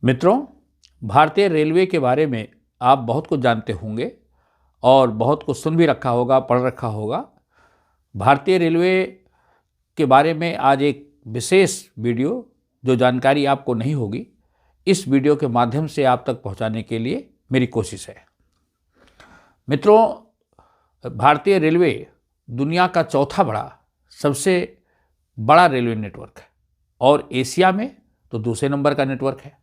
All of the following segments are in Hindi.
मित्रों, भारतीय रेलवे के बारे में आप बहुत कुछ जानते होंगे और बहुत कुछ सुन भी रखा होगा, पढ़ रखा होगा। भारतीय रेलवे के बारे में आज एक विशेष वीडियो, जो जानकारी आपको नहीं होगी, इस वीडियो के माध्यम से आप तक पहुंचाने के लिए मेरी कोशिश है। मित्रों, भारतीय रेलवे दुनिया का चौथा सबसे बड़ा रेलवे नेटवर्क है और एशिया में तो दूसरे नंबर का नेटवर्क है।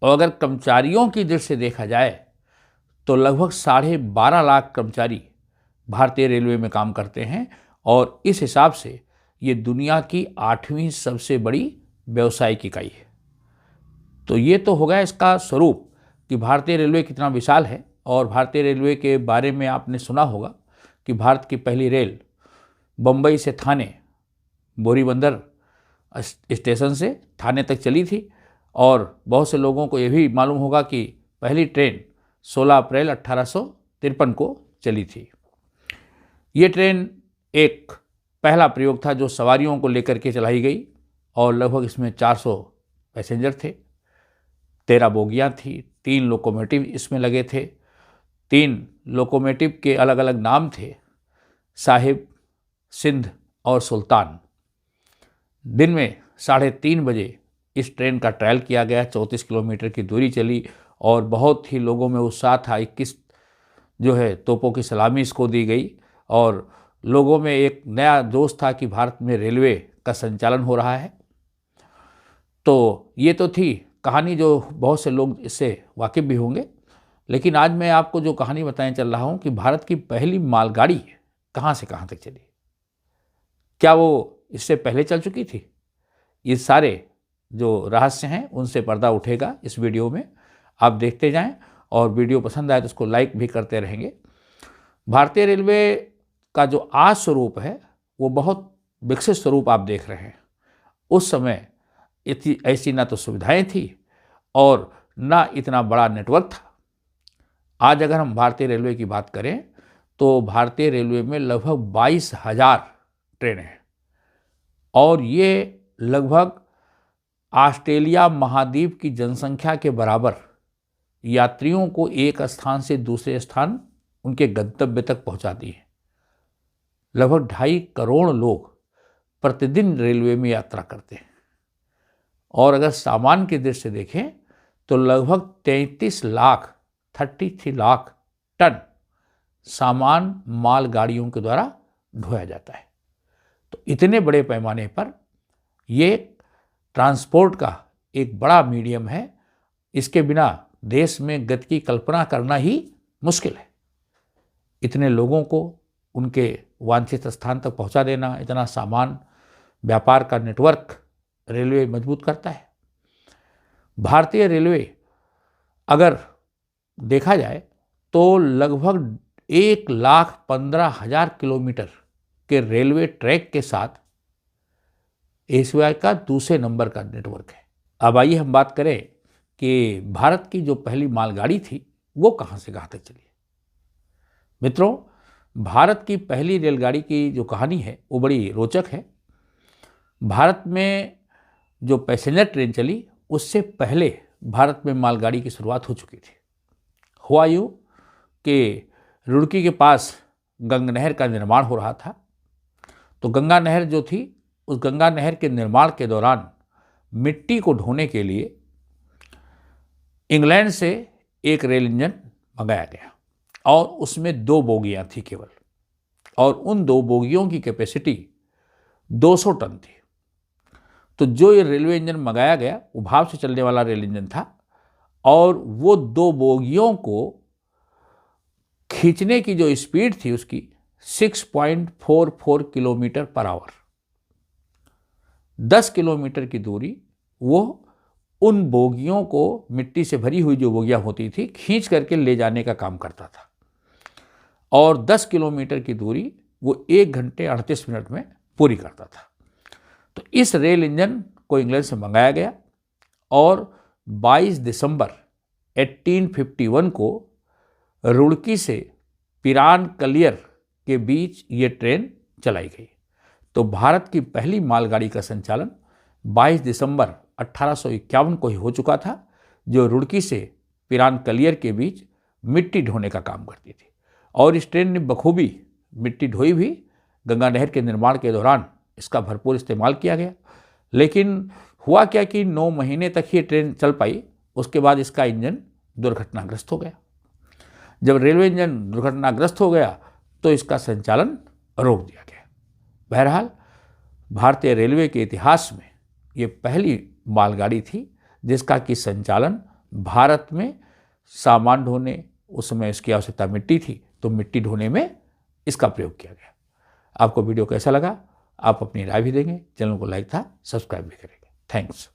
और अगर कर्मचारियों की दृष्टि से देखा जाए तो लगभग 12.5 लाख कर्मचारी भारतीय रेलवे में काम करते हैं और इस हिसाब से ये दुनिया की 8वीं सबसे बड़ी व्यावसायिक इकाई है। तो ये तो हो गया इसका स्वरूप कि भारतीय रेलवे कितना विशाल है। और भारतीय रेलवे के बारे में आपने सुना होगा कि भारत की पहली रेल बम्बई से थाने बोरीबंदर स्टेशन से थाने तक चली थी। और बहुत से लोगों को ये भी मालूम होगा कि पहली ट्रेन 16 अप्रैल 1853 को चली थी। ये ट्रेन एक पहला प्रयोग था जो सवारियों को लेकर के चलाई गई और लगभग इसमें 400 पैसेंजर थे, 13 बोगियाँ थी, 3 लोकोमोटिव इसमें लगे थे। 3 लोकोमोटिव के अलग अलग नाम थे, साहिब, सिंध और सुल्तान। दिन में 3:30 बजे इस ट्रेन का ट्रायल किया गया। 34 किलोमीटर की दूरी चली और बहुत ही लोगों में उत्साह था। 21 तोपों की सलामी इसको दी गई और लोगों में एक नया जोश था कि भारत में रेलवे का संचालन हो रहा है। तो ये तो थी कहानी, जो बहुत से लोग इससे वाकिफ़ भी होंगे। लेकिन आज मैं आपको जो कहानी बताने चल रहा हूँ कि भारत की पहली मालगाड़ी कहाँ से कहाँ तक चली, क्या वो इससे पहले चल चुकी थी? ये सारे जो रहस्य हैं उनसे पर्दा उठेगा इस वीडियो में। आप देखते जाएं और वीडियो पसंद आए तो उसको लाइक भी करते रहेंगे। भारतीय रेलवे का जो आज स्वरूप है वो बहुत विकसित स्वरूप आप देख रहे हैं। उस समय ऐसी ना तो सुविधाएं थी और ना इतना बड़ा नेटवर्क था। आज अगर हम भारतीय रेलवे की बात करें तो भारतीय रेलवे में लगभग 22,000 ट्रेनें हैं और ये लगभग ऑस्ट्रेलिया महाद्वीप की जनसंख्या के बराबर यात्रियों को एक स्थान से दूसरे स्थान उनके गंतव्य तक पहुंचाती है। लगभग 2.5 करोड़ लोग प्रतिदिन रेलवे में यात्रा करते हैं और अगर सामान की दृष्टि से देखें तो लगभग 33 लाख टन सामान मालगाड़ियों के द्वारा ढोया जाता है। तो इतने बड़े पैमाने पर ये ट्रांसपोर्ट का एक बड़ा मीडियम है। इसके बिना देश में गति की कल्पना करना ही मुश्किल है। इतने लोगों को उनके वांछित स्थान तक पहुंचा देना, इतना सामान, व्यापार का नेटवर्क रेलवे मजबूत करता है। भारतीय रेलवे अगर देखा जाए तो लगभग 1,15,000 किलोमीटर के रेलवे ट्रैक के साथ एशिया का दूसरे नंबर का नेटवर्क है। अब आइए हम बात करें कि भारत की जो पहली मालगाड़ी थी वो कहाँ से कहाँ तक चली। मित्रों, भारत की पहली रेलगाड़ी की जो कहानी है वो बड़ी रोचक है। भारत में जो पैसेंजर ट्रेन चली उससे पहले भारत में मालगाड़ी की शुरुआत हो चुकी थी। हुआ यूँ कि रुड़की के पास गंगा नहर का निर्माण हो रहा था। तो गंगा नहर जो थी, उस गंगा नहर के निर्माण के दौरान मिट्टी को ढोने के लिए इंग्लैंड से एक रेल इंजन मंगाया गया और उसमें 2 बोगियां थी केवल, और उन 2 बोगियों की कैपेसिटी 200 टन थी। तो जो ये रेलवे इंजन मंगाया गया वो भाप से चलने वाला रेल इंजन था और वो 2 बोगियों को खींचने की जो स्पीड थी उसकी 6.44 किलोमीटर पर आवर। 10 किलोमीटर की दूरी वो उन बोगियों को, मिट्टी से भरी हुई जो बोगियां होती थी, खींच करके ले जाने का काम करता था और 10 किलोमीटर की दूरी वो 1 घंटे 38 मिनट में पूरी करता था। तो इस रेल इंजन को इंग्लैंड से मंगाया गया और 22 दिसंबर 1851 को रुड़की से पिरान कलियर के बीच ये ट्रेन चलाई गई। तो भारत की पहली मालगाड़ी का संचालन 22 दिसंबर 1851 को ही हो चुका था। जो रुड़की से पिरानकलियर के बीच मिट्टी ढोने का काम करती थी। और इस ट्रेन ने बखूबी मिट्टी ढोई भी। गंगा नहर के निर्माण के दौरान इसका भरपूर इस्तेमाल किया गया। लेकिन हुआ क्या कि 9 महीने तक ही ट्रेन चल पाई, उसके बाद इसका इंजन दुर्घटनाग्रस्त हो गया। जब रेलवे इंजन दुर्घटनाग्रस्त हो गया तो इसका संचालन रोक दिया गया। बहरहाल भारतीय रेलवे के इतिहास में ये पहली मालगाड़ी थी जिसका कि संचालन भारत में सामान ढोने, उस समय इसकी आवश्यकता मिट्टी थी तो मिट्टी ढोने में इसका प्रयोग किया गया। आपको वीडियो कैसा लगा? आप अपनी राय भी देंगे, चैनल को लाइक था सब्सक्राइब भी करेंगे। थैंक्स।